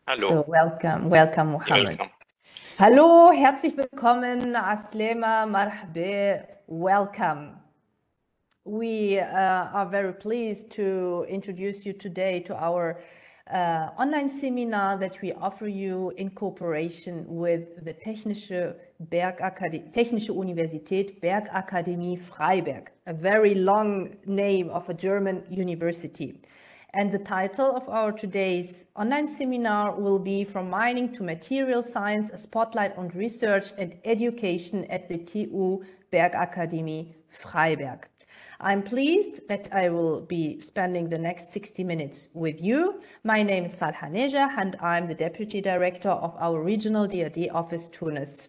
Hallo. So welcome You're Mohammed. welcome. Hallo, herzlich willkommen, Aslema, marhaba, welcome. We are very pleased to introduce you today to our online seminar that we offer you in cooperation with the Technische Universität Bergakademie Freiberg, a very long name of a German university. And the title of our today's online seminar will be From Mining to Material Science, a Spotlight on Research and Education at the TU Bergakademie Freiberg. I'm pleased that I will be spending the next 60 minutes with you. My name is Salha Neja and I'm the Deputy Director of our Regional DRD Office Tunis.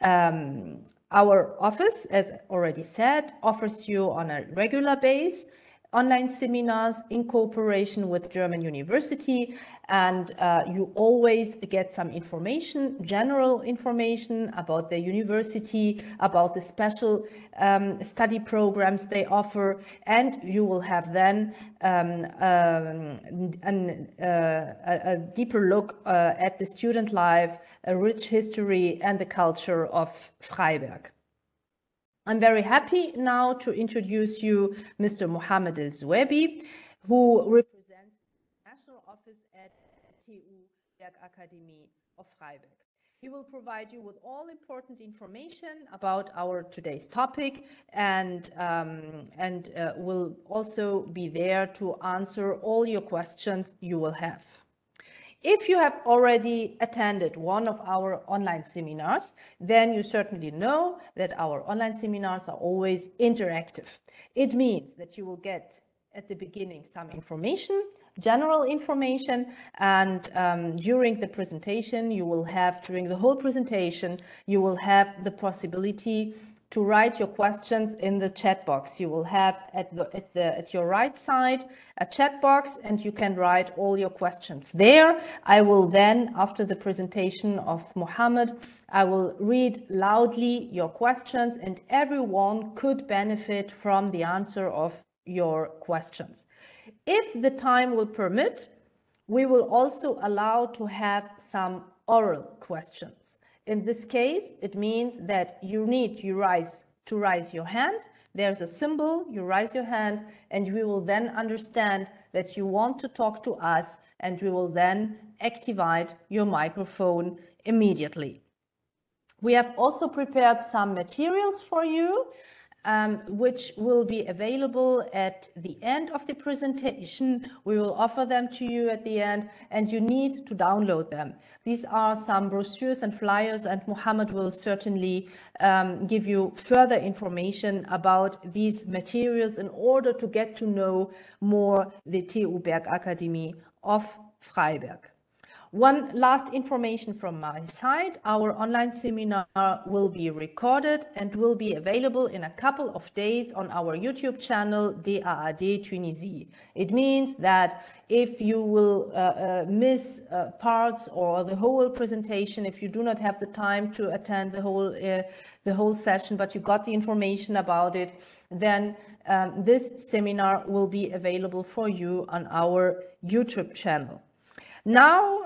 Our office, as already said, offers you on a regular basis online seminars in cooperation with German University, and you always get some information, general information about the university, about the special study programs they offer, and you will have then a deeper look at the student life, a rich history and the culture of Freiberg. I'm very happy now to introduce you Mr. Mohammed El-Zuebi, who represents the National Office at TU Bergakademie of Freiberg. He will provide you with all important information about our today's topic and will also be there to answer all your questions you will have. If you have already attended one of our online seminars, then you certainly know that our online seminars are always interactive. It means that you will get at the beginning some information, general information, and during the presentation, during the whole presentation, you will have the possibility to write your questions in the chat box. You will have at your right side a chat box and you can write all your questions there. I will then, after the presentation of Mohammed, I will read loudly your questions and everyone could benefit from the answer of your questions. If the time will permit, we will also allow to have some oral questions. In this case, it means that you need to raise your hand. There's a symbol, you raise your hand, and we will then understand that you want to talk to us, and we will then activate your microphone immediately. We have also prepared some materials for you, which will be available at the end of the presentation. We will offer them to you at the end, and you need to download them. These are some brochures and flyers, and Mohammed will certainly give you further information about these materials in order to get to know more the TU Bergakademie of Freiberg. One last information from my side, our online seminar will be recorded and will be available in a couple of days on our YouTube channel, DAAD Tunisie. It means that if you will miss parts or the whole presentation, if you do not have the time to attend the whole session, but you got the information about it, then this seminar will be available for you on our YouTube channel. Now,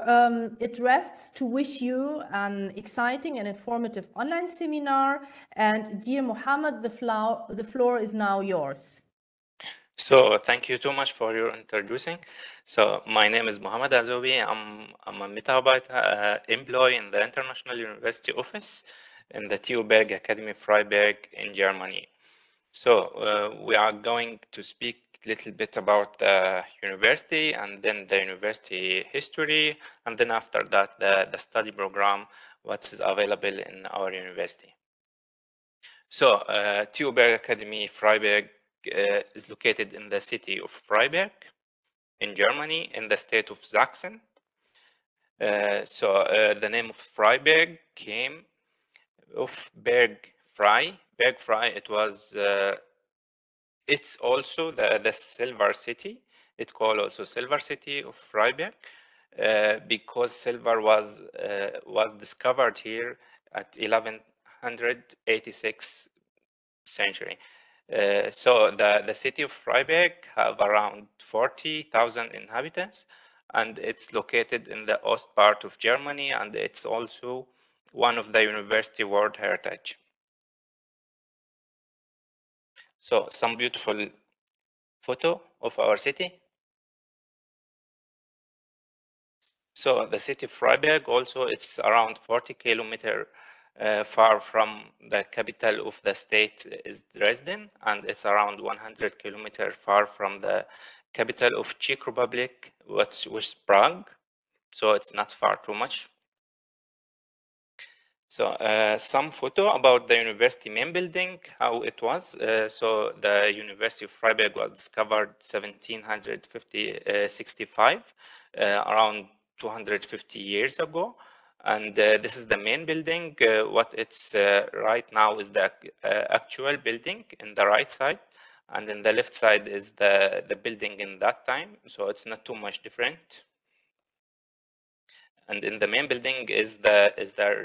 it rests to wish you an exciting and informative online seminar. And dear Mohammed, the floor is now yours. So thank you too much for your introducing. So my name is Mohammed El-Zuebi. I'm a Mitarbeiter employee in the International University Office in the TU Bergakademie Freiberg in Germany. So we are going to speak a little bit about the university and then the university history, and then after that the study program, what is available in our university. So TU Bergakademie Freiberg is located in the city of Freiberg in Germany in the state of Sachsen. The name of Freiberg came of Bergfrei. Bergfrei, it was it's also the silver city. It's called also silver city of Freiberg because silver was discovered here at 1186 century. So the city of Freiberg have around 40,000 inhabitants, and it's located in the Ost part of Germany, and it's also one of the University World Heritage. So some beautiful photo of our city. So the city of Freiberg also, it's around 40 kilometers far from the capital of the state is Dresden, and it's around 100 kilometers far from the capital of Czech Republic, which was Prague. So it's not far too much. So some photo about the university main building, how it was. So the University of Freiberg was discovered 1765, around 250 years ago. And this is the main building. What it's right now is the actual building in the right side. And in the left side is the building in that time. So it's not too much different. And in the main building is the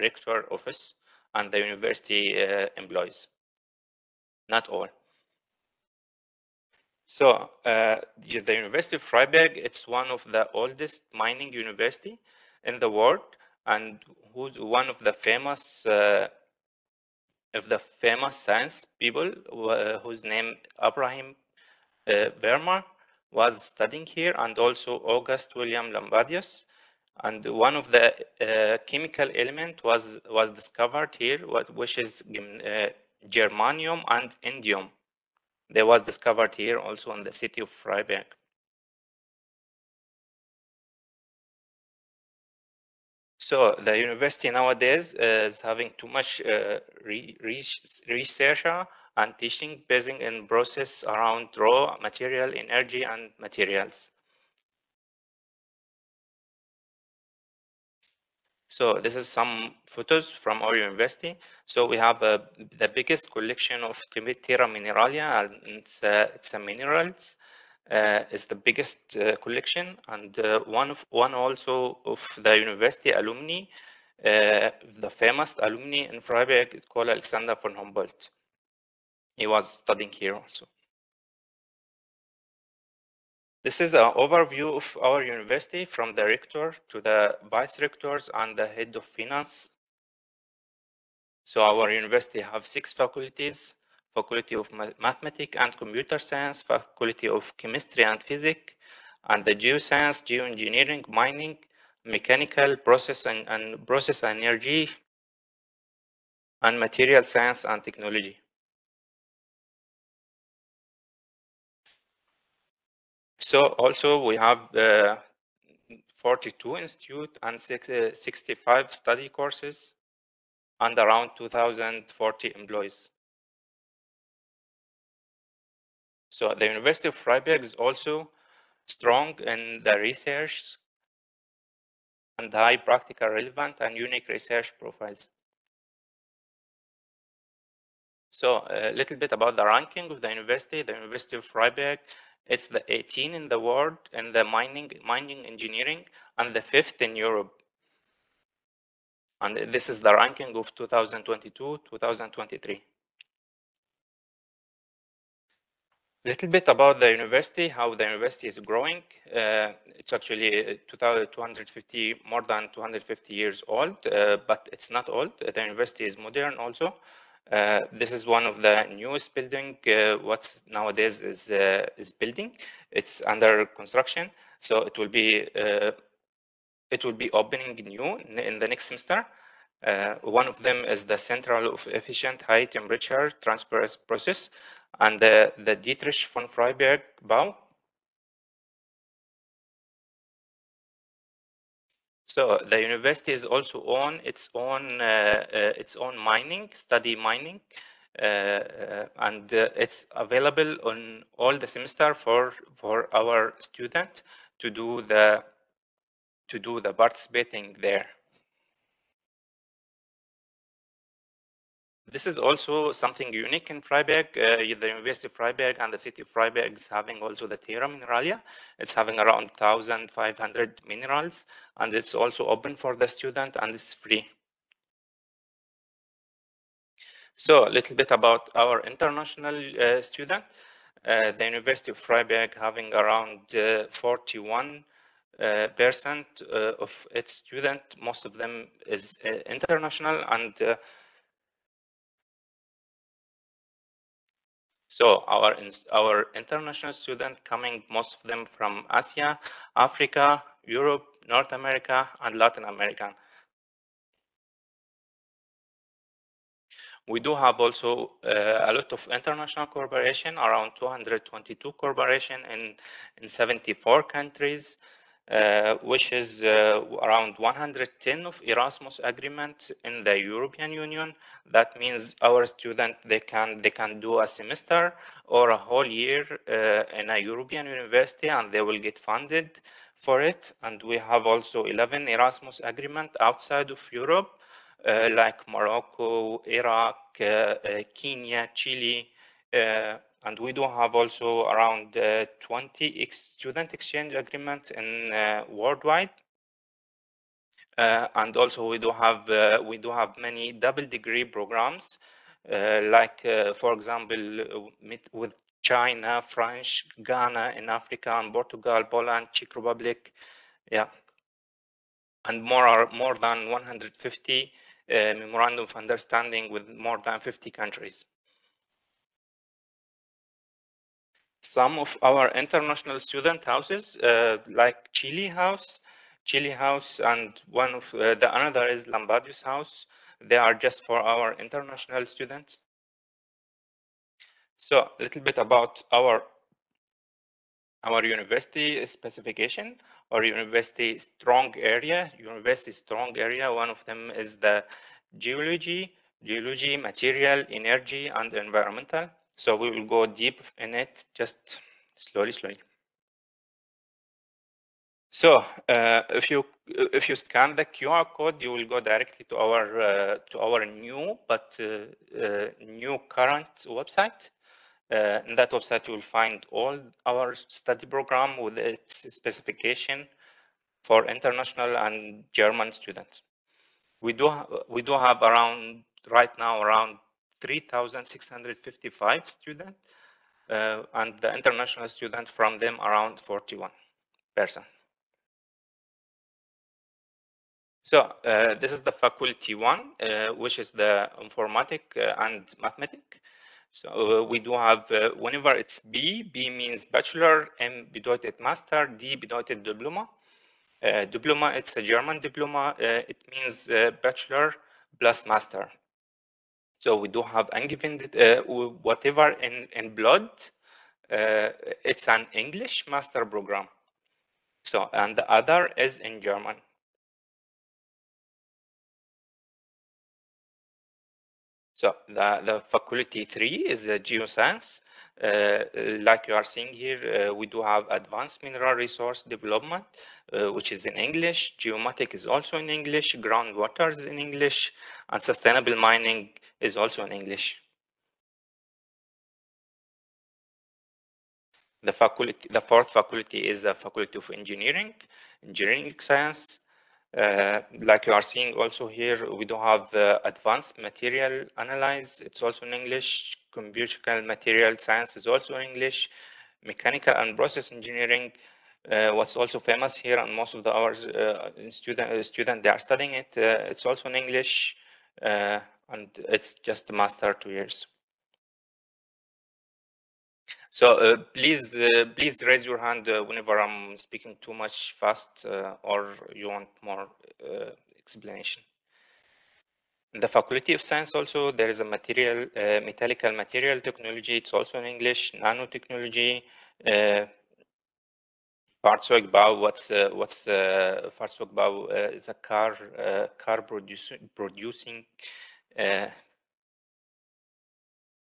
rector office and the university employees, not all. So the University of Freiberg, it's one of the oldest mining university in the world, and who's one of the famous science people whose name Abraham Verma was studying here, and also August William Lambadius. And one of the chemical element was discovered here, which is germanium and indium. They was discovered here also in the city of Freiberg. So the university nowadays is having too much researcher and teaching based in process around raw material, energy, and materials. So this is some photos from our university. So we have the biggest collection of terra mineralia, and it's a minerals. It's the biggest collection, and one also of the university alumni, the famous alumni in Freiberg, is called Alexander von Humboldt. He was studying here also. This is an overview of our university from the rector to the vice rectors and the head of finance. So our university have 6 faculties: Faculty of Mathematics and Computer Science, Faculty of Chemistry and Physics, and the Geoscience, Geoengineering, Mining, Mechanical, Process and Process Energy, and Material Science and Technology. So also we have 42 institutes and 65 study courses and around 2,040 employees. So the University of Freiberg is also strong in the research and high practical relevant and unique research profiles. So a little bit about the ranking of the university. The University of Freiberg, it's the 18th in the world in the mining engineering and the 5th in Europe. And this is the ranking of 2022-2023. Little bit about the university, how the university is growing. It's actually more than 250 years old, but it's not old. The university is modern also. This is one of the newest building. What's nowadays is building. It's under construction, so it will be opening new in the next semester. One of them is the Central of Efficient High Temperature Transfer Process, and the Dietrich von Freiberg Bau. So the university is also on its own study mining, and it's available on all the semester for our students to do the participating there. This is also something unique in Freiberg. The University of Freiberg and the city of Freiberg is having also the terra mineralia. It's having around 1,500 minerals, and it's also open for the student, and it's free. So a little bit about our international student. The University of Freiberg having around 41 percent of its student, most of them is international, and so our international student coming, most of them from Asia, Africa, Europe, North America, and Latin America. We do have also a lot of international cooperation, around 222 cooperation in 74 countries, which is around 110 of Erasmus agreements in the European Union. That means our students, they can do a semester or a whole year in a European university, and they will get funded for it. And we have also 11 Erasmus agreements outside of Europe, like Morocco, Iraq, Kenya, Chile, and we do have also around 20 student exchange agreements in worldwide. And also we do have many double degree programs, like for example with China, France, Ghana in Africa, and Portugal, Poland, Czech Republic, yeah, and more than 150 memorandum of understanding with more than 50 countries. Some of our international student houses, like Chile House, and one of the another is Lambadius House. They are just for our international students. So a little bit about our university specification, or university strong area. One of them is the geology, material, energy, and environmental. So we will go deep in it, just slowly. So if you scan the QR code, you will go directly to our new current website. In that website, you will find all our study program with its specification for international and German students. We do have right now around 3,655 students, and the international student from them around 41%. So this is the faculty 1, which is the informatic and mathematics. So we do have, whenever it's B means bachelor, M bedeutet master, D bedeutet diploma. Diploma, it's a German diploma. It means bachelor plus master. So we do have angewendet, whatever in blood, it's an English master program. So, and the other is in German. So the faculty 3 is geoscience. Like you are seeing here, we do have advanced mineral resource development, which is in English. Geomatic is also in English. Groundwater is in English, and sustainable mining is also in English. The fourth faculty is the faculty of engineering science. Like you are seeing also here, we do have advanced material analysis. It's also in English. Computational material science is also in English. Mechanical and process engineering, what's also famous here, and most of our student they are studying it. It's also in English, and it's just a master 2 years. So please raise your hand whenever I'm speaking too much fast, or you want more explanation. In the Faculty of Science also, there is a metallical material technology. It's also in English. Nanotechnology, Fahrzeugbau. What's Fahrzeugbau? It's a car producing.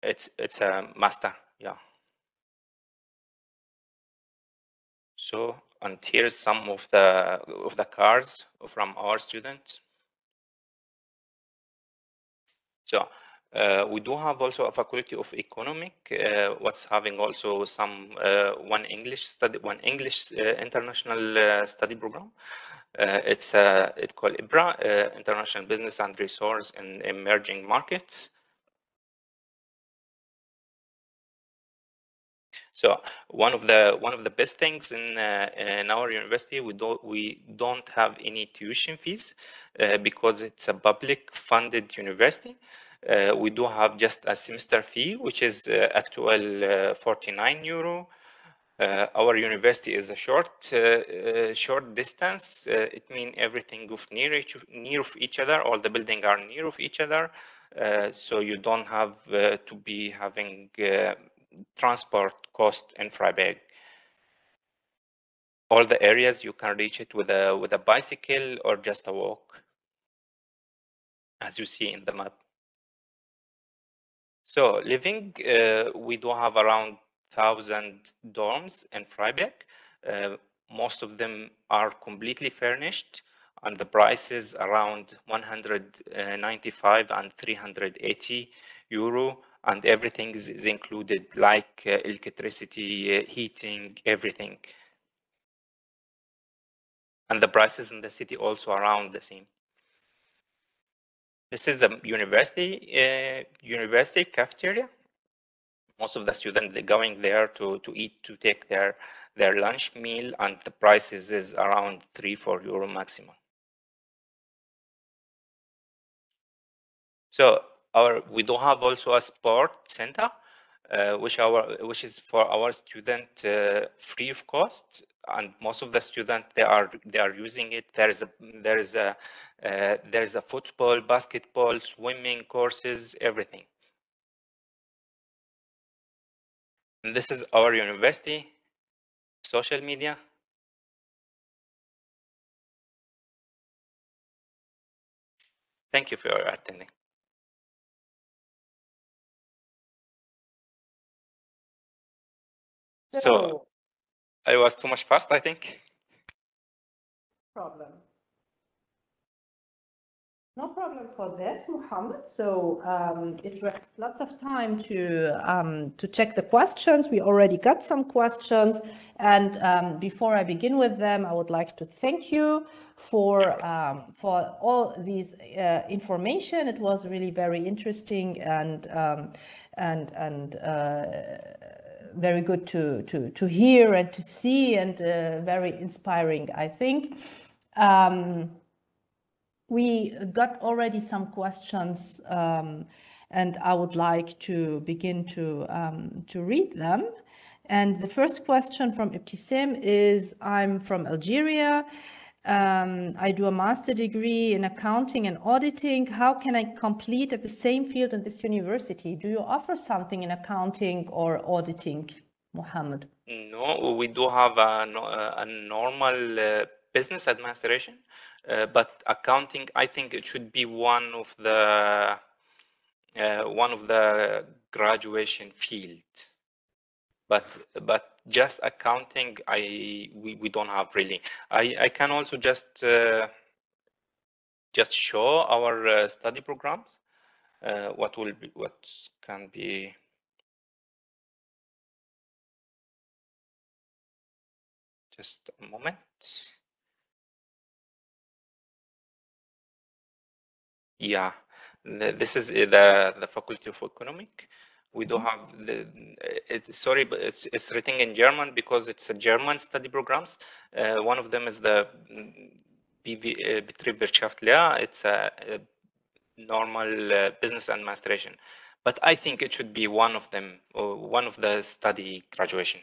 It's a master, yeah. So, and here's some of the cars from our students. So we do have also a faculty of economic, what's having also some one English international study program. It's called IBRA, International Business and Resource in Emerging Markets. So one of the best things in our university, we don't have any tuition fees because it's a public funded university. We do have just a semester fee, which is actual 49 euro. Our university is a short distance. It means everything of near of each other. All the buildings are near of each other, so you don't have to be having transport cost in Freiberg. All the areas you can reach it with a bicycle or just a walk, as you see in the map. So living, we do have around 1,000 dorms in Freiberg. Most of them are completely furnished, and the price is around 195 and 380 euro, and everything is included, like electricity, heating, everything. And the prices in the city also around the same. This is a university cafeteria. Most of the students, they're going there to eat, to take their lunch meal, and the prices is around 3-4 euro maximum. So we do have also a sport center, which is for our student free of cost, and most of the students they are using it. There is a football, basketball, swimming courses, everything. And this is our university social media. Thank you for attending. So I was too much fast, I think. Problem. No problem for that, Mohammed. So it was lots of time to check the questions. We already got some questions. And before I begin with them, I would like to thank you for all these information. It was really very interesting and very good to hear and to see, and very inspiring, I think. We got already some questions, and I would like to begin to read them. And the first question from Ibtisam is, I'm from Algeria. I do a master degree in accounting and auditing. How can I complete at the same field in this university? Do you offer something in accounting or auditing, Mohammed? No, we do have a normal business administration, but accounting, I think it should be one of the graduation field. But just accounting, we don't have really. I can also just show our study programs. What can be. Just a moment. Yeah, this is the Faculty of Economic. We do have sorry, but it's written in German because it's a German study programs. One of them is the Betriebswirtschaftslehre. It's a normal business administration, but I think it should be one of them, or one of the study graduation.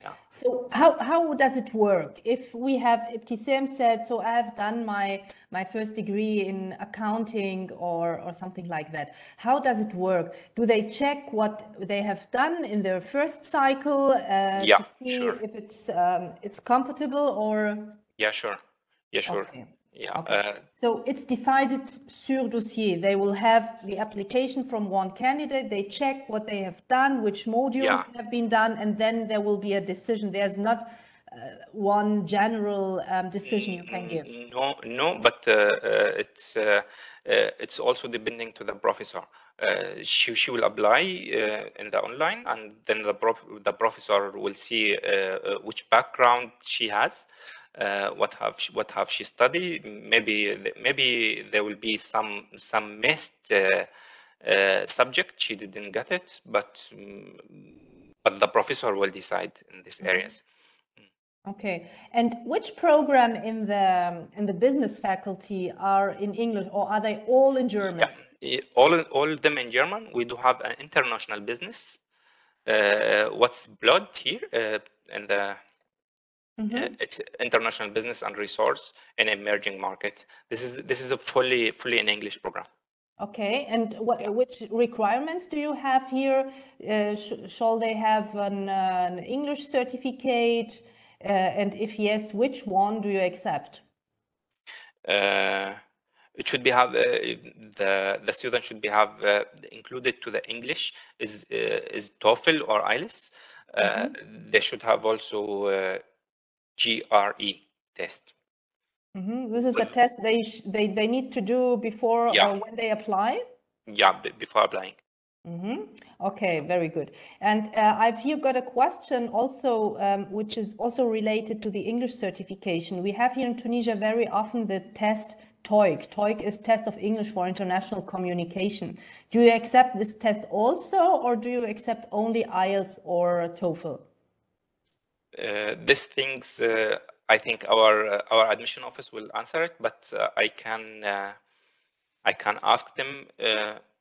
Yeah. So how does it work? If we have, Ibtisam said, so I have done my first degree in accounting or something like that. How does it work? Do they check what they have done in their first cycle to see if it's compatible, or? Yeah, sure. Yeah, sure. Okay. Yeah. Okay. So it's decided sur dossier. They will have the application from one candidate. They check what they have done, which modules have been done, and then there will be a decision. There's not one general decision you can give. No, but it's also depending to the professor. She will apply in the online, and then the professor will see which background she has. What have she studied? Maybe there will be some missed subject she didn't get it, but but the professor will decide in these areas. Okay, and which program in the business faculty are in English, or are they all in German? Yeah, all of them in German. We do have an international business. What's blood here in the it's international business and resource in emerging market. This is a fully in English program. Okay, and which requirements do you have here? Shall they have an English certificate? And if yes, which one do you accept? It should be have the student should be have included to the English is TOEFL or IELTS. They should have also GRE test. This is a test they need to do before or when they apply? Yeah, before applying. Okay, very good. And I've here got a question also, which is also related to the English certification. We have here in Tunisia very often the test TOEIC. TOEIC is Test of English for International Communication. Do you accept this test also, or do you accept only IELTS or TOEFL? These things, I think our admission office will answer it, but I can ask them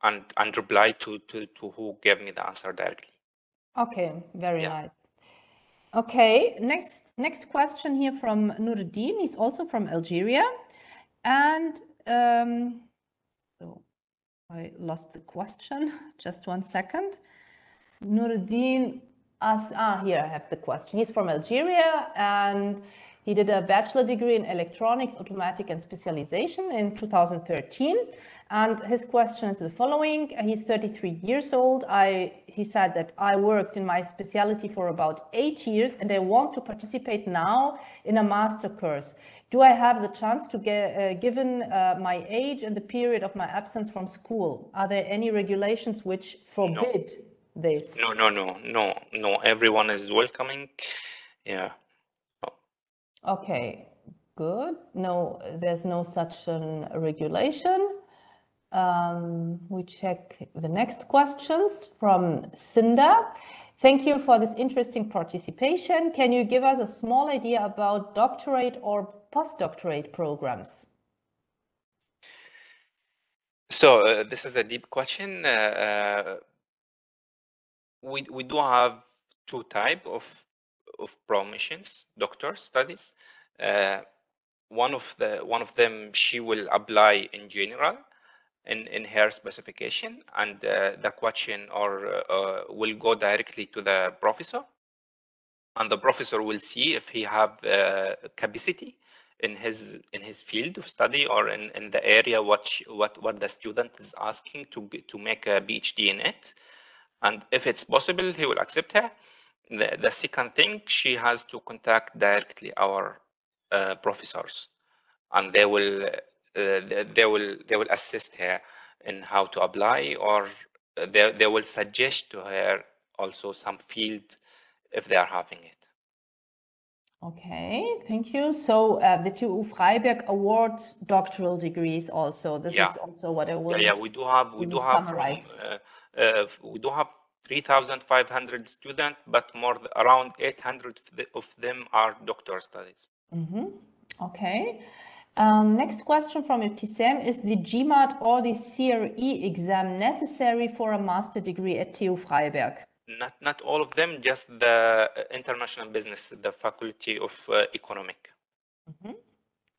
and reply to who gave me the answer directly. Okay, very nice. Okay, next question here from Nuruddin. He's also from Algeria, and so I lost the question. Just one second. Nuruddin, here I have the question. He's from Algeria, and he did a bachelor degree in electronics, automatic and specialization in 2013. And his question is the following. He's 33 years old. He said that I worked in my specialty for about 8 years, and I want to participate now in a master course. Do I have the chance to get, given my age and the period of my absence from school? Are there any regulations which forbid this? No. Everyone is welcoming. Yeah. Okay, good. No, there's no such a regulation. We check the next questions from Cinda. Thank you for this interesting participation. Can you give us a small idea about doctorate or postdoctorate programs? So this is a deep question. We do have two type of promotions, doctor studies. One of them, she will apply in general in her specification, and the question will go directly to the professor, and the professor will see if he have capacity in his field of study or in the area what the student is asking to make a PhD in it. And if it's possible, he will accept her. The second thing, she has to contact directly our professors, and they will assist her in how to apply, or they will suggest to her also some field if they are having it. Okay, thank you. So the TU Freiberg awards doctoral degrees also. This is also what I will we do have 3,500 students, but around 800 of them are doctoral studies. Okay. Next question from Ibtisam: is the GMAT or the CRE exam necessary for a master degree at TU Freiberg? Not all of them, just the international business, the faculty of economic.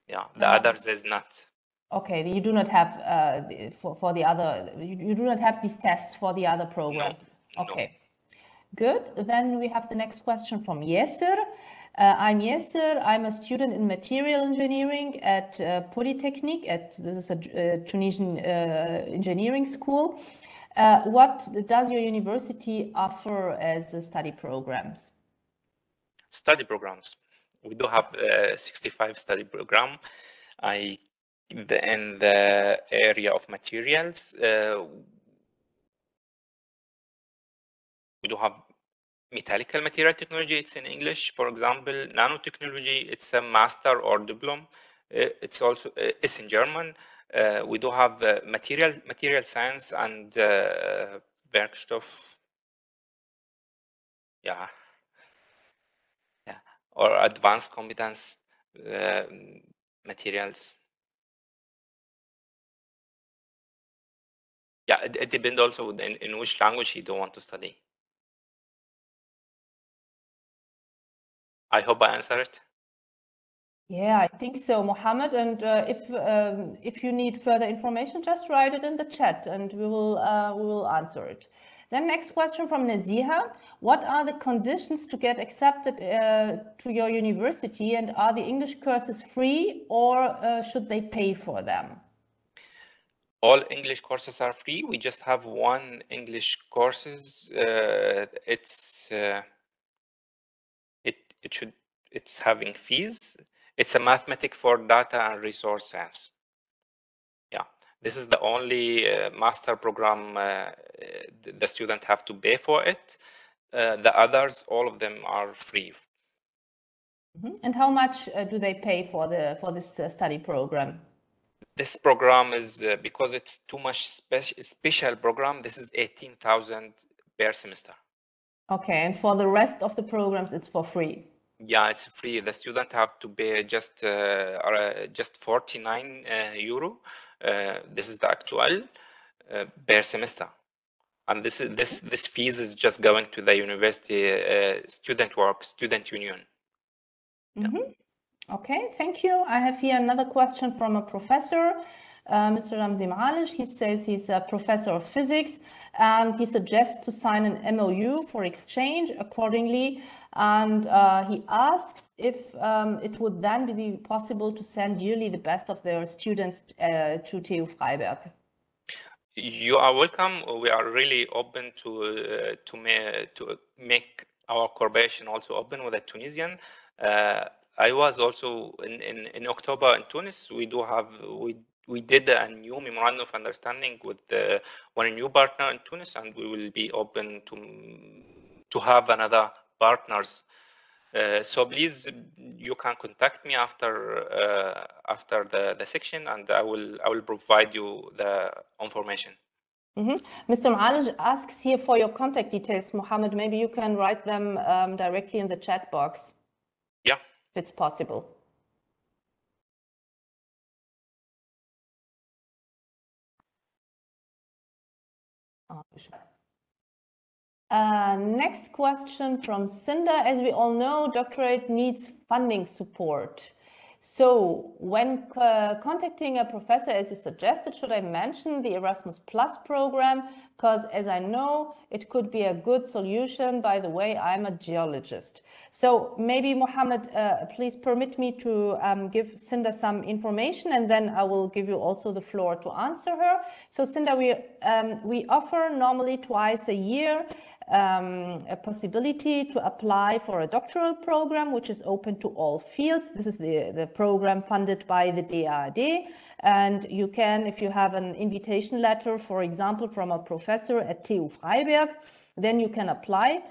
Yeah, the others is not. Okay, you do not have for the other. You do not have these tests for the other programs. No. Okay, good. Then we have the next question from Yesser. I'm Yesser. I'm a student in material engineering at Polytechnique. This is a Tunisian engineering school. What does your university offer as study programs? Study programs. We do have 65 study program. In the area of materials, we do have metallical material technology. It's in English. For example, nanotechnology. It's a master or diploma. It's also it's in German. We do have material science and Werkstoff. yeah, or advanced competence materials. Yeah, it depends also in which language you don't want to study. I hope I answered it. Yeah, I think so, Mohammed. And if you need further information, just write it in the chat, and we will answer it. Then next question from Naziha: what are the conditions to get accepted to your university, and are the English courses free, or should they pay for them? All English courses are free. We just have one English courses. It's having fees. It's a mathematics for data and resource science. Yeah, this is the only master program the student have to pay for it. The others, all of them are free. And how much do they pay for this study program? This program is because it's too much special program. This is 18,000 per semester. Okay, and for the rest of the programs, it's for free. Yeah, it's free. The student have to pay just 49 euro. This is the actual per semester, and this fees is just going to the university student union. Mm-hmm. Yeah. Okay, thank you. I have here another question from a professor, Mr. Ramzi Malish. He says he's a professor of physics, and he suggests to sign an MOU for exchange accordingly. And he asks if it would then be possible to send yearly the best of their students to TU Freiberg. You are welcome. We are really open to make our cooperation also open with the Tunisian. I was also in October in Tunis. We did a new memorandum of understanding with one new partner in Tunis, and we will be open to have another partners. So please, you can contact me after the section, and I will provide you the information. Mr. Malish asks here for your contact details, Mohammed. Maybe you can write them directly in the chat box. Yeah, if it's possible. Next question from Cinda. As we all know, doctorate needs funding support. So when contacting a professor, as you suggested, should I mention the Erasmus Plus program? Because as I know, it could be a good solution. By the way, I'm a geologist. So maybe, Mohammed, please permit me to give Cinda some information, and then I will give you also the floor to answer her. So Cinda, we offer normally twice a year a possibility to apply for a doctoral program, which is open to all fields. This is the program funded by the DAAD. And you can, if you have an invitation letter, for example, from a professor at TU Freiberg, then you can apply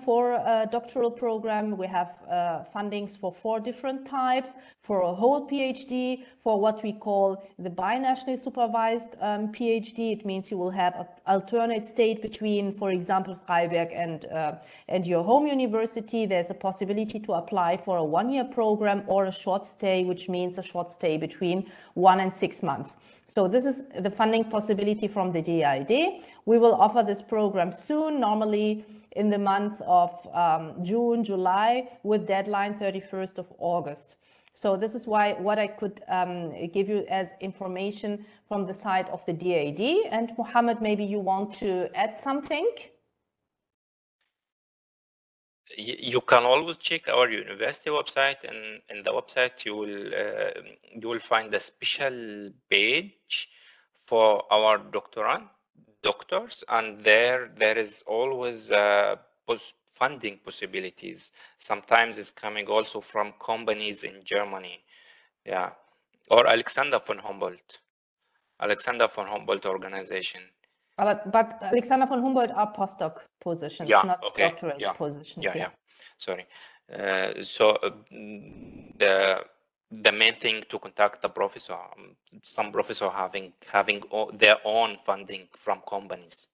for a doctoral program. We have fundings for 4 different types: for a whole PhD, for what we call the binationally supervised PhD. It means you will have an alternate state between, for example, Freiberg and your home university. There's a possibility to apply for a 1-year program or a short stay, which means a short stay between 1 and 6 months. So this is the funding possibility from the DAAD. We will offer this program soon, normally in the month of June, July, with deadline 31st of August. So this is what I could give you as information from the side of the DAAD. And Mohammed, maybe you want to add something? You can always check our university website, and in the website you will find a special page for our doctors, and there is always funding possibilities. Sometimes it's coming also from companies in Germany, yeah, or Alexander von Humboldt organization. But Alexander von Humboldt are postdoc positions, not doctorate positions. Yeah. Sorry. So the main thing to contact the professor. Some professor having their own funding from companies.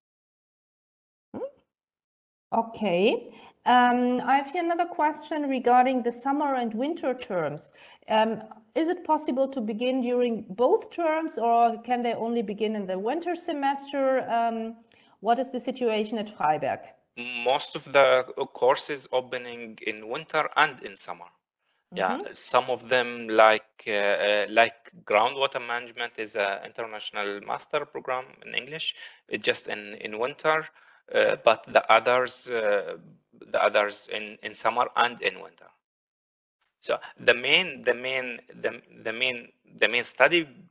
Okay. I have here another question regarding the summer and winter terms. Is it possible to begin during both terms, or can they only begin in the winter semester? What is the situation at Freiberg? Most of the courses opening in winter and in summer. Yeah, some of them like groundwater management is an international master program in English. It's just in winter, but the others in summer and in winter. So the main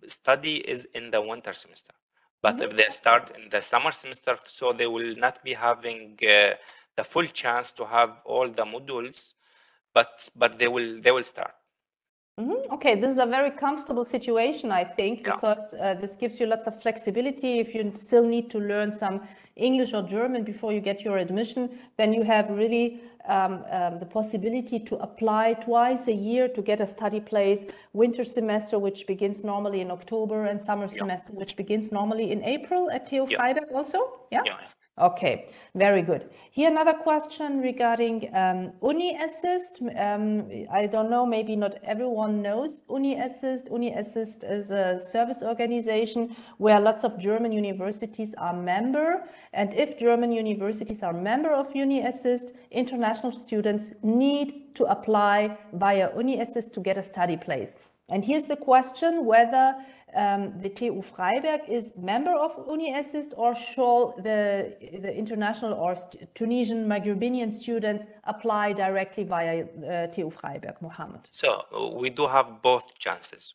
study is in the winter semester. But if they start in the summer semester, so they will not be having the full chance to have all the modules, but they will start. Okay, this is a very comfortable situation, I think, because this gives you lots of flexibility. If you still need to learn some English or German before you get your admission, then you have really the possibility to apply twice a year to get a study place, winter semester, which begins normally in October, and summer semester, which begins normally in April at TU Freiberg also? Yeah? Okay, very good. Here another question regarding Uni Assist. I don't know, maybe not everyone knows Uni Assist. Uni Assist is a service organization where lots of German universities are member. And if German universities are member of Uni Assist, international students need to apply via Uni Assist to get a study place. And here's the question whether the TU Freiberg is member of Uni Assist, or shall the international or Tunisian Maghrebinian students apply directly via TU Freiberg, Mohammed? So we do have both chances.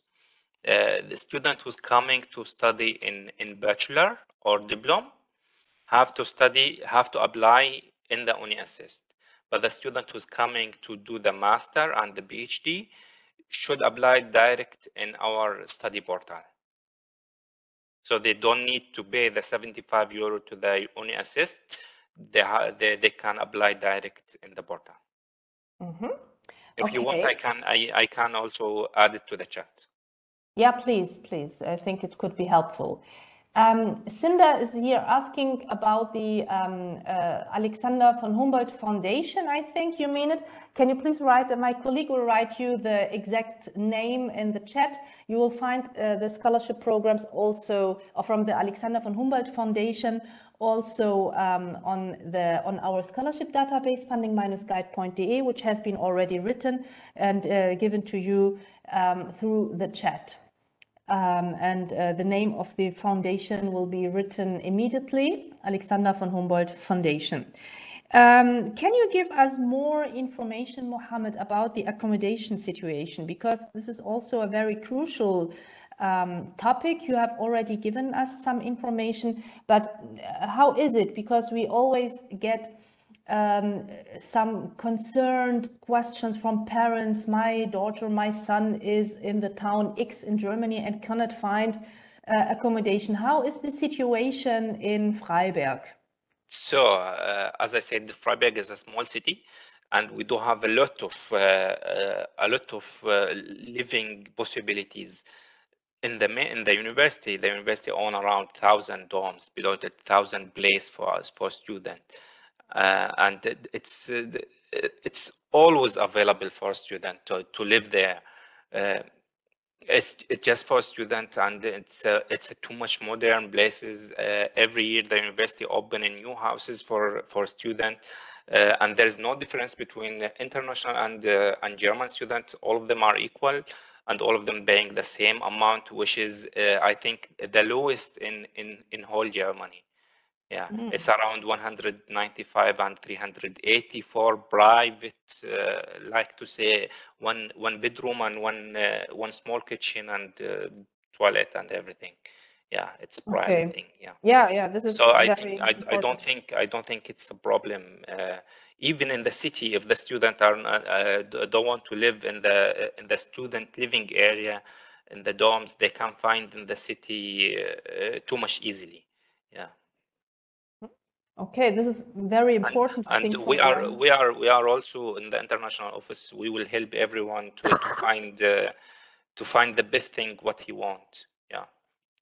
The student who's coming to study in bachelor or diploma have to apply in the Uni Assist. But the student who's coming to do the master and the PhD should apply direct in our study portal. So they don't need to pay the 75 euro to the Uni Assist. They can apply direct in the portal. If you want, I can also add it to the chat. Yeah, please. I think it could be helpful. Cinda is here asking about the Alexander von Humboldt Foundation, I think you mean it. Can you please write, my colleague will write you the exact name in the chat. You will find the scholarship programs also from the Alexander von Humboldt Foundation also on our scholarship database, funding-guide.de, which has been already written and given to you through the chat. And the name of the foundation will be written immediately, Alexander von Humboldt Foundation. Can you give us more information, Mohammed, about the accommodation situation? Because this is also a very crucial topic. You have already given us some information, but how is it? Because we always get some concerned questions from parents. My daughter, my son is in the town X in Germany and cannot find accommodation. How is the situation in Freiberg? So, as I said, Freiberg is a small city, and we do have a lot of living possibilities. In the university, own around 1,000 dorms, below 1,000 places for us, for students. And it's always available for a student to live there. It's just for students, and it's too much modern places. Every year the university opening new houses for students, and there's no difference between international and German students. All of them are equal, and all of them paying the same amount, which is I think the lowest in whole Germany. Yeah, it's around 195 and 380 for private, like to say one bedroom and one small kitchen and toilet and everything. Yeah, it's private thing. Yeah. Yeah. This is so I don't think it's a problem. Even in the city, if the student don't want to live in the student living area, in the dorms, they can find in the city too much easily. Yeah. Okay, this is very important. And we are also in the international office. We will help everyone to find the best thing what he wants. Yeah.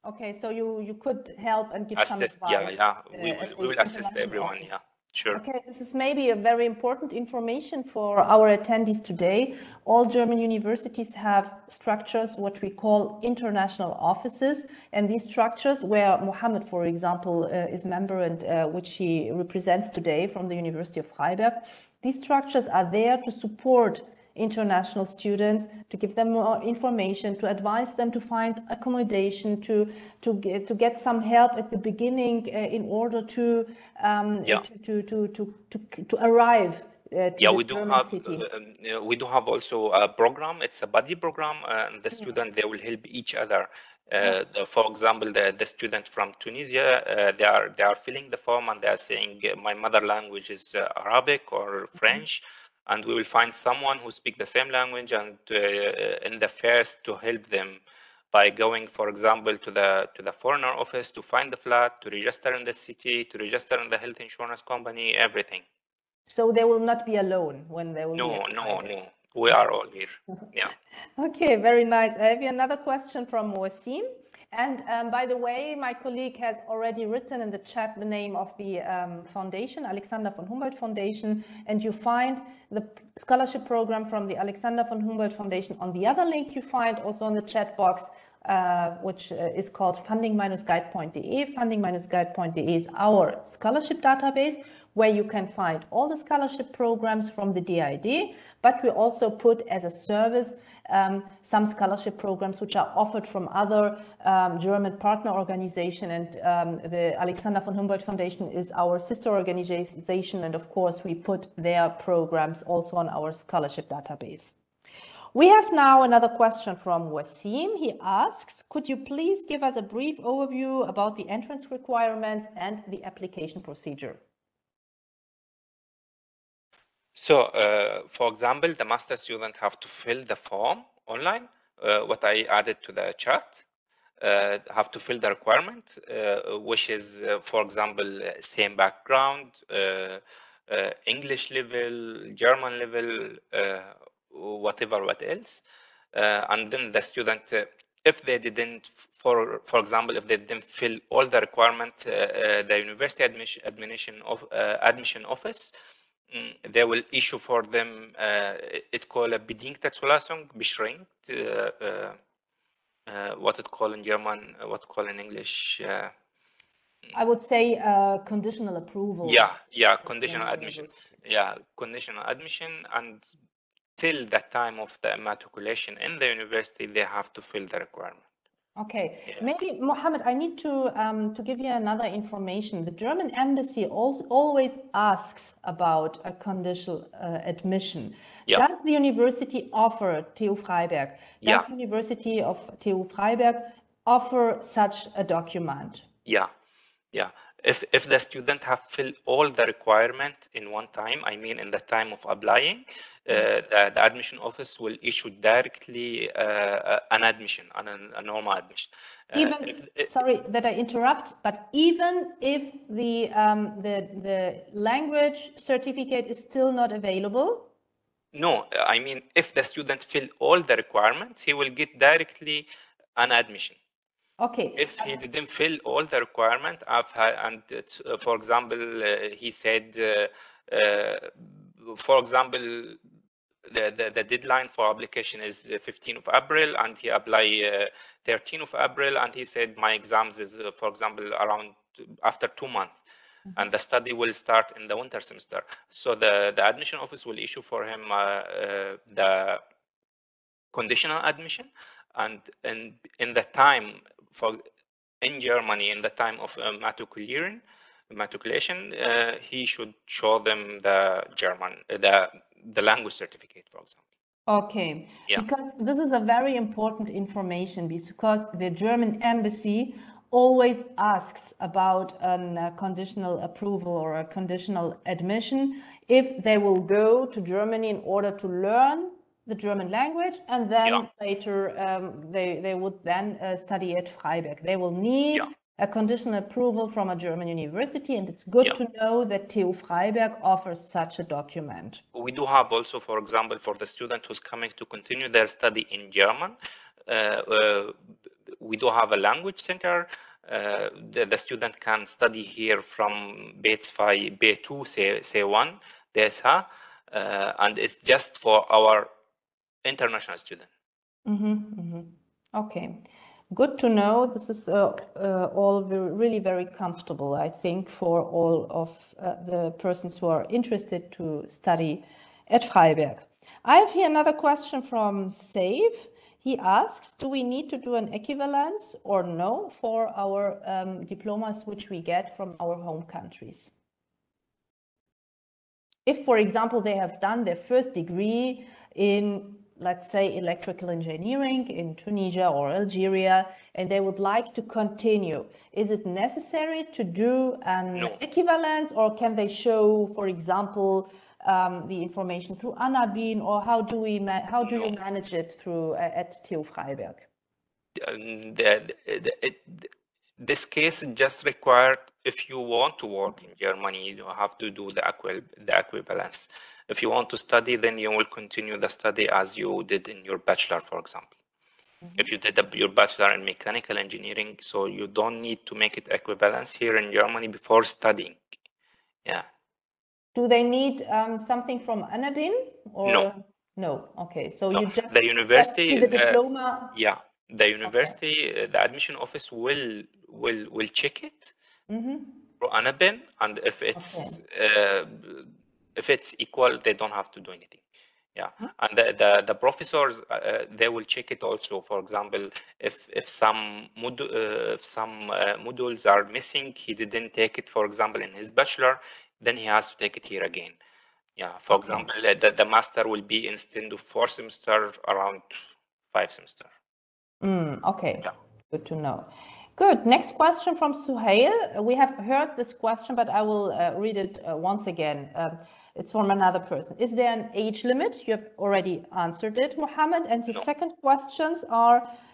Okay, so you could help and give some advice. Yeah. We will assist everyone. Yeah. Sure. Okay, this is maybe a very important information for our attendees today. All German universities have structures, what we call international offices, and these structures where Mohammed, for example, is member and which he represents today from the University of Freiberg, these structures are there to support international students, to give them more information, to advise them to find accommodation, to get some help at the beginning in order to arrive to the German city. We do have also a program. It's a buddy program, and the student, they will help each other. For example, the student from Tunisia, they are filling the form and they are saying, my mother language is Arabic or French, and we will find someone who speaks the same language and in the first to help them by going, for example, to the foreigner office to find the flat, to register in the city, to register in the health insurance company, everything. So they will not be alone when they will No, be no. We are all here. Yeah. Okay, very nice. I have another question from Wasim. And by the way, my colleague has already written in the chat the name of the foundation, Alexander von Humboldt Foundation, and you find the scholarship program from the Alexander von Humboldt Foundation on the other link you find also in the chat box, which is called funding-guide.de. Funding-guide.de is our scholarship database where you can find all the scholarship programs from the DID, but we also put as a service some scholarship programs which are offered from other German partner organization, and the Alexander von Humboldt Foundation is our sister organization, and of course we put their programs also on our scholarship database. We have now another question from Wasim. He asks, could you please give us a brief overview about the entrance requirements and the application procedure? So, for example, the master student have to fill the form online, what I added to the chat, have to fill the requirement, which is, for example, same background, English level, German level, whatever, what else. And then the student, if they didn't, for example, if they didn't fill all the requirements, the university admission office, they will issue for them, it's called a bedingte Zulassung, beschränkt, what it called in German, what called in English. I would say conditional approval. Yeah, conditional admission. Yeah, conditional admission, and till the time of the matriculation in the university, they have to fill the requirement. Okay, maybe Mohammed, I need to give you another information. The German embassy always asks about a conditional admission. Does the university offer TU Freiberg? Does the University of TU Freiberg offer such a document? Yeah. If the student have filled all the requirement in one time, I mean in the time of applying, the admission office will issue directly an admission, a normal admission. Sorry that I interrupt, but even if the language certificate is still not available? No, I mean if the student fill all the requirements, he will get directly an admission. Okay. If he didn't fill all the requirement, and for example, he said, for example, the deadline for application is 15th of April, and he applied 13th of April, and he said my exams is, for example, around after 2 months, and the study will start in the winter semester. So the admission office will issue for him the conditional admission, and in the time in Germany, in the time of matriculation, he should show them the German, the language certificate, for example. Okay, because this is a very important information, because the German embassy always asks about a conditional approval or a conditional admission if they will go to Germany in order to learn the German language, and then later they would then study at Freiberg. They will need a conditional approval from a German university, and it's good to know that TU Freiberg offers such a document. We do have also, for example, for the student who's coming to continue their study in German, we do have a language center the student can study here from B2, B2 C1, DSH, and it's just for our international student. Okay, good to know. This is all really very comfortable, I think, for all of the persons who are interested to study at Freiberg. I have here another question from Save. He asks, do we need to do an equivalence or no for our diplomas which we get from our home countries? If, for example, they have done their first degree in, let's say, electrical engineering in Tunisia or Algeria, and they would like to continue, is it necessary to do an equivalence, or can they show, for example, the information through Anabin, or how do you manage it through at TU Freiberg? This case just required, if you want to work in Germany, you have to do the equivalence. If you want to study, then you will continue the study as you did in your bachelor, for example. If you did your bachelor in mechanical engineering, so you don't need to make it equivalence here in Germany before studying. Yeah. Do they need something from Anabin or no? No. Okay, so no. you just the university, the diploma. Yeah, the university, the admission office will check it through Anabin, and if it's equal, they don't have to do anything. Yeah, and the professors, they will check it also. For example, if some modules are missing, he didn't take it, for example, in his bachelor, then he has to take it here again. Yeah, for example, the master will be, instead of 4 semesters, around 5 semesters. Okay, yeah. Good to know. Good. Next question from Suhail. We have heard this question, but I will read it once again. It's from another person. Is there an age limit? You have already answered it, Mohammed. And the second questions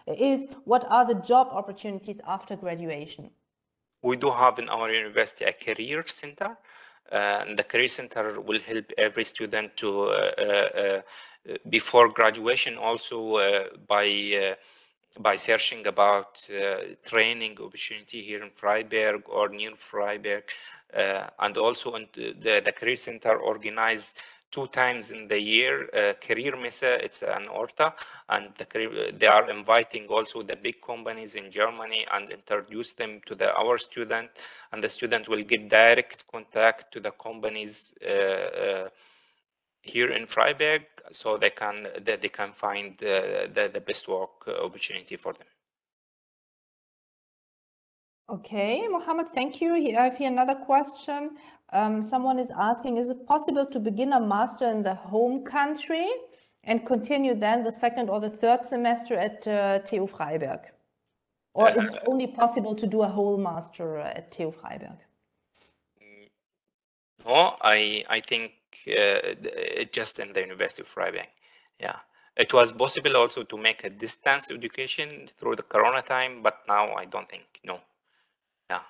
is what are the job opportunities after graduation? We do have in our university a career center. And the career center will help every student to, before graduation, also by searching about training opportunity here in Freiberg or near Freiberg. And also the career center organize 2 times in the year career messe. It's an ORTA, and they are inviting also the big companies in Germany and introduce them to our student, and the student will get direct contact to the companies here in Freiberg, so they can find the best work opportunity for them. Okay, Mohammed, thank you. I have here another question. Someone is asking, is it possible to begin a master in the home country and continue then the 2nd or the 3rd semester at TU Freiberg? Or is it only possible to do a whole master at TU Freiberg? No, I think just in the University of Freiberg. Yeah, it was possible also to make a distance education through the Corona time, but now I don't think, no. Yeah.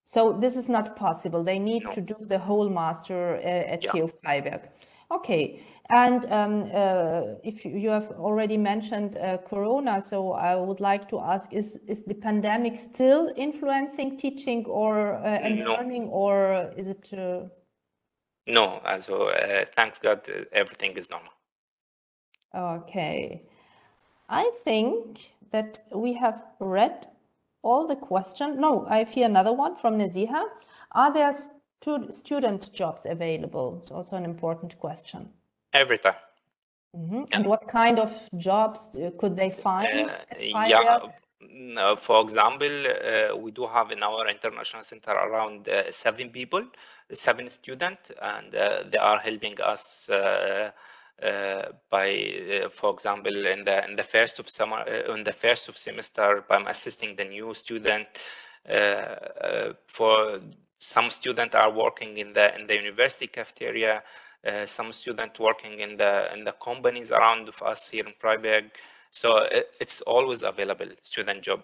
So this is not possible. They need to do the whole master at TU Freiberg. Okay, and if you have already mentioned Corona, so I would like to ask: is the pandemic still influencing teaching or and learning, or is it? No, also thanks God, everything is normal. Okay, I think that we have read all the questions. No, I have here another one from Naziha. Are there student jobs available? It's also an important question. Every time. Yeah. And what kind of jobs could they find at Freiberg? Yeah, for example, we do have in our international center around 7 people, 7 students, and they are helping us by, for example, in the first of summer, in the first of semester, by assisting the new student. For some students are working in the university cafeteria. Some students working in the companies around us here in Freiberg. So it's always available, student job.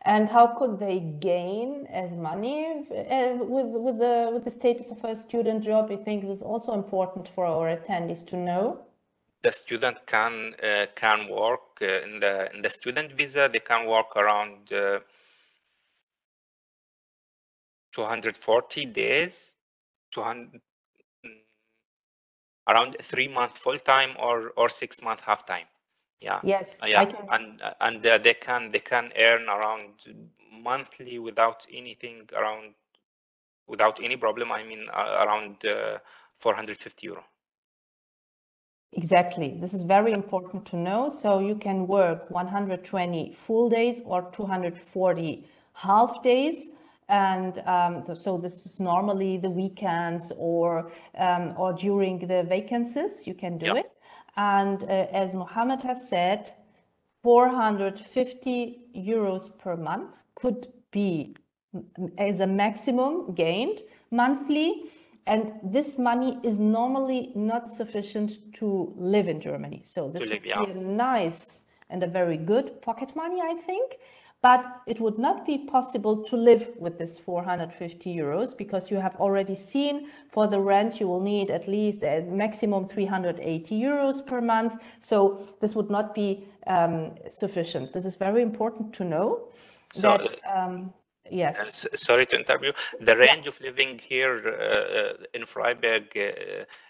And how could they gain as money with the status of a student job? I think this is also important for our attendees to know. The student can work in the student visa, they can work around 240 days, 200, around 3 months full time or 6 month half time. Yeah. Yes, Yeah. I can. And they can earn around monthly without anything, around without any problem. I mean, around 450 euro. Exactly. This is very important to know. So you can work 120 full days or 240 half days. And so this is normally the weekends or during the vacancies, you can do Yeah. it. And as Mohammed has said, 450 euros per month could be as a maximum gained monthly. And this money is normally not sufficient to live in Germany. So this would be a nice and a very good pocket money, I think. But it would not be possible to live with this 450 euros because you have already seen for the rent you will need at least a maximum 380 euros per month. So this would not be sufficient. This is very important to know. So, that yes. Sorry to interrupt you. The range of living here in Freiberg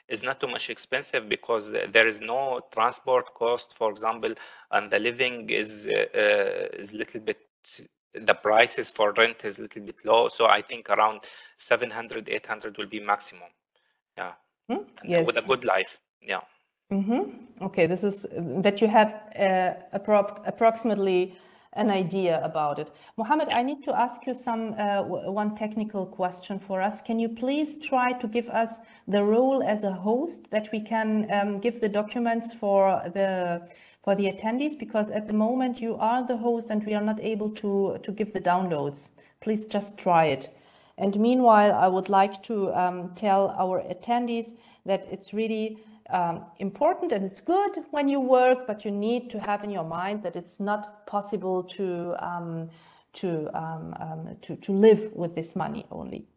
is not too much expensive because there is no transport cost, for example, and the living is little bit. The prices for rent is a little bit low, so I think around 700, 800 will be maximum. Yeah. Yes. With a good life. Yeah. Okay, this is that you have approximately an idea about it. Mohammed, I need to ask you one technical question for us. Can you please try to give us the role as a host that we can give the documents for the attendees? Because at the moment you are the host and we are not able to give the downloads. Please just try it. And meanwhile, I would like to tell our attendees that it's really important and it's good when you work, but you need to have in your mind that it's not possible to live with this money only.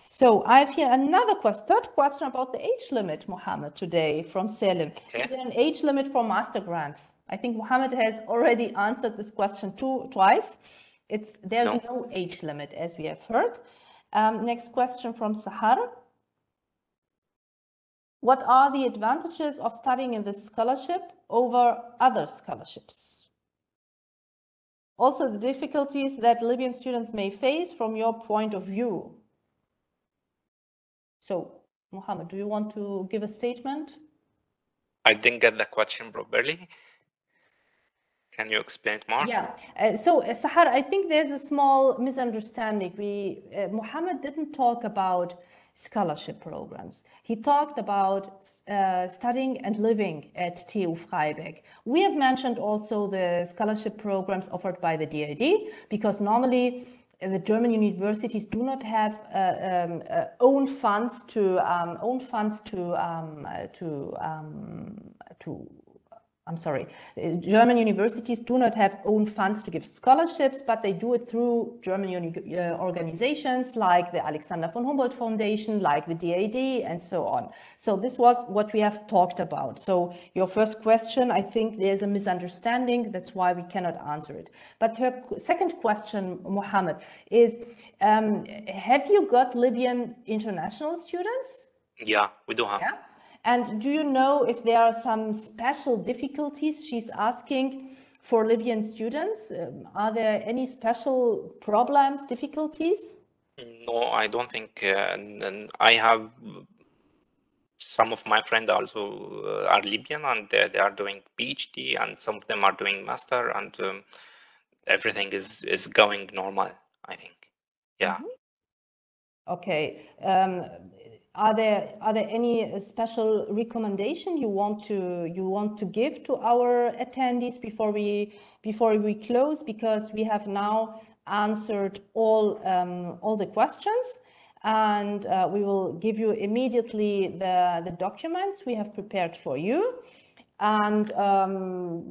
So I have here another third question about the age limit, Mohammed, today from Selim. Okay. Is there an age limit for master grants? I think Mohammed has already answered this question twice. There's no age limit, as we have heard. Next question from Sahar. What are the advantages of studying in this scholarship over other scholarships? Also, the difficulties that Libyan students may face from your point of view. So, Mohammed, do you want to give a statement? I didn't get the question properly. Can you explain it more? Yeah. So, Sahar, I think there's a small misunderstanding. Mohammed didn't talk about scholarship programs. He talked about studying and living at TU Freiberg. We have mentioned also the scholarship programs offered by the DID, because normally the German universities do not have own funds to I'm sorry, German universities do not have own funds to give scholarships, but they do it through German organizations like the Alexander von Humboldt Foundation, like the DAD, and so on. So this was what we have talked about. So your first question, I think there's a misunderstanding. That's why we cannot answer it. But her second question, Mohammed, is have you got Libyan international students? Yeah, we do have. Yeah. And do you know if there are some special difficulties she's asking for Libyan students? Are there any special problems, difficulties? No, I don't think. I have some of my friends also are Libyan and they are doing PhD, and some of them are doing master, and everything is going normal, I think. Yeah. Okay. Are there any special recommendation you want to give to our attendees before we close? Because we have now answered all the questions, and we will give you immediately the documents we have prepared for you. And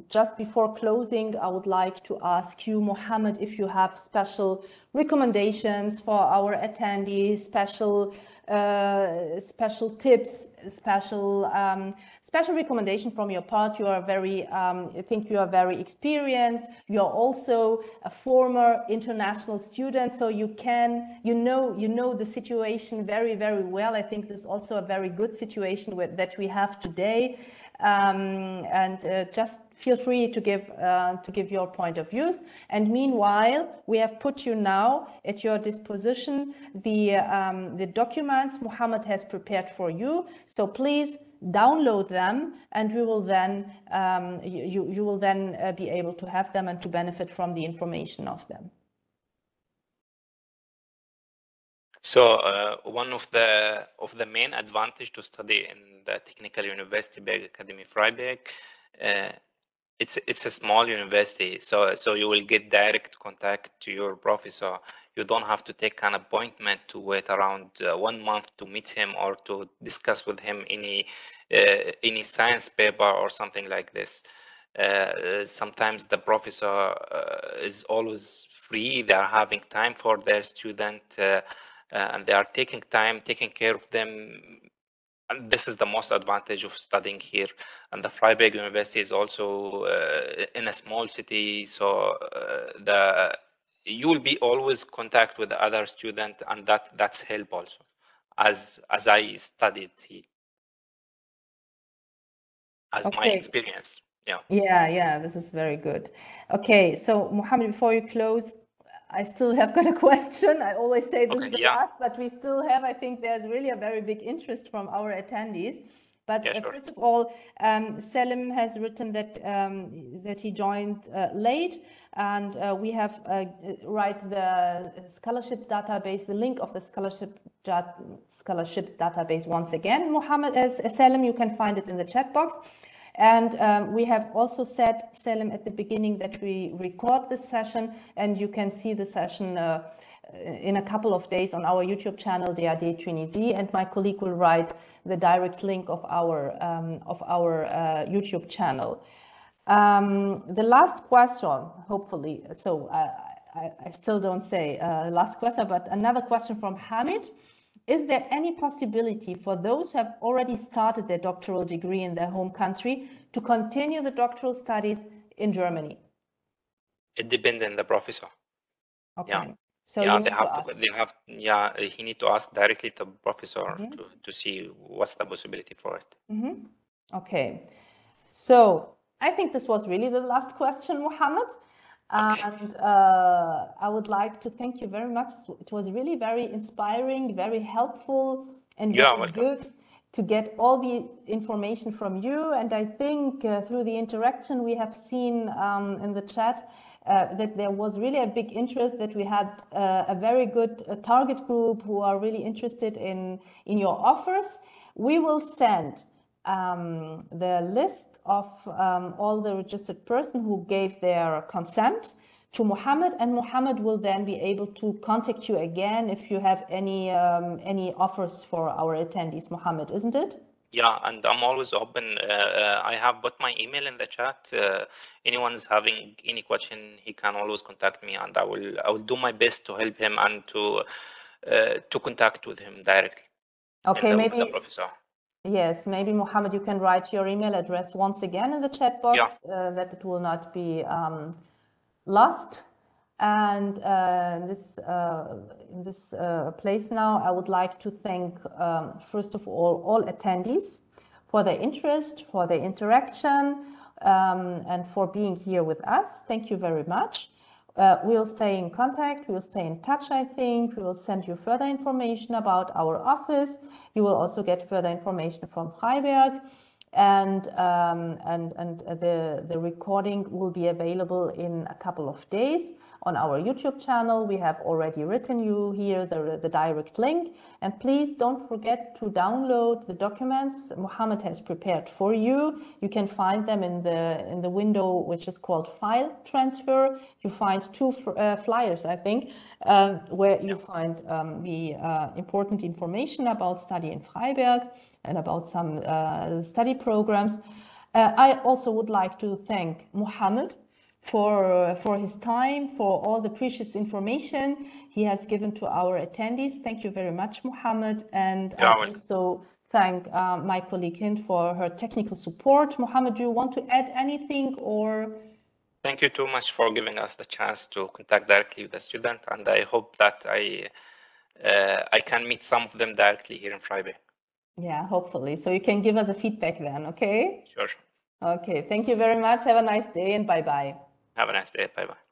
just before closing, I would like to ask you, Mohammed, if you have special recommendations for our attendees, special special tips, special recommendation from your part. You are very, I think you are very experienced. You are also a former international student, so you know the situation very, very well. I think this is also a very good situation that we have today. Just feel free to give your point of views. And meanwhile, we have put you now at your disposition the documents Mohammed has prepared for you. So please download them, and we will then you will then be able to have them and to benefit from the information of them. So one of the main advantage to study in the Technical University Bergakademie Freiberg, it's a small university, so you will get direct contact to your professor. You don't have to take an appointment to wait around 1 month to meet him or to discuss with him any science paper or something like this. Sometimes the professor is always free. They are having time for their student, and they are taking care of them. And this is the most advantage of studying here. And the Freiberg University is also in a small city, so you will be always contact with the other student, and that's help also, as I studied here, as my experience. Yeah, this is very good. Okay, so Mohammed, before you close, I still have got a question. I always say this is the last, but we still have, I think there's really a very big interest from our attendees. But first of all, Selim has written that he joined late, and we have write the scholarship database, the link of the scholarship database once again. Mohammed, Selim, you can find it in the chat box. And we have also said, Selim, at the beginning that we record this session, and you can see the session in a couple of days on our YouTube channel, DAD Tunisie, and my colleague will write the direct link of our YouTube channel. The last question, hopefully, so I still don't say last question, but another question from Hamid. Is there any possibility for those who have already started their doctoral degree in their home country to continue the doctoral studies in Germany? It depends on the professor. Okay. Yeah. So he need to ask directly to the professor to see what's the possibility for it. Okay. So I think this was really the last question, Mohammed. And I would like to thank you very much. It was really very inspiring, very helpful, and very good to get all the information from you. And I think through the interaction we have seen in the chat that there was really a big interest, that we had a very good target group who are really interested in your offers. We will send the list of all the registered persons who gave their consent to Mohammed, and Mohammed will then be able to contact you again if you have any offers for our attendees, Mohammed, isn't it? Yeah, and I'm always open. I have put my email in the chat. Anyone is having any question, he can always contact me, and I will do my best to help him and to contact with him directly. Okay, maybe the professor. Yes, maybe Mohammed, you can write your email address once again in the chat box, that it will not be lost. And in this place now, I would like to thank, first of all attendees for their interest, for their interaction, and for being here with us. Thank you very much. We'll stay in contact, we'll stay in touch, I think. We will send you further information about our office. You will also get further information from Freiberg, and the recording will be available in a couple of days on our YouTube channel. We have already written you here the direct link, and please don't forget to download the documents Mohammed has prepared for you. You can find them in the window which is called File Transfer. You find two flyers, I think, where you find the important information about study in Freiberg and about some study programs. I also would like to thank Mohammed for his time, for all the precious information he has given to our attendees. Thank you very much, Mohammed. And I also thank my colleague Hind for her technical support. Mohammed, do you want to add anything or? Thank you too much for giving us the chance to contact directly with the student, and I hope that I can meet some of them directly here in Freiberg. Yeah, hopefully. So you can give us a feedback then, okay? Sure. Okay, thank you very much. Have a nice day and bye-bye. Have a nice day. Bye-bye.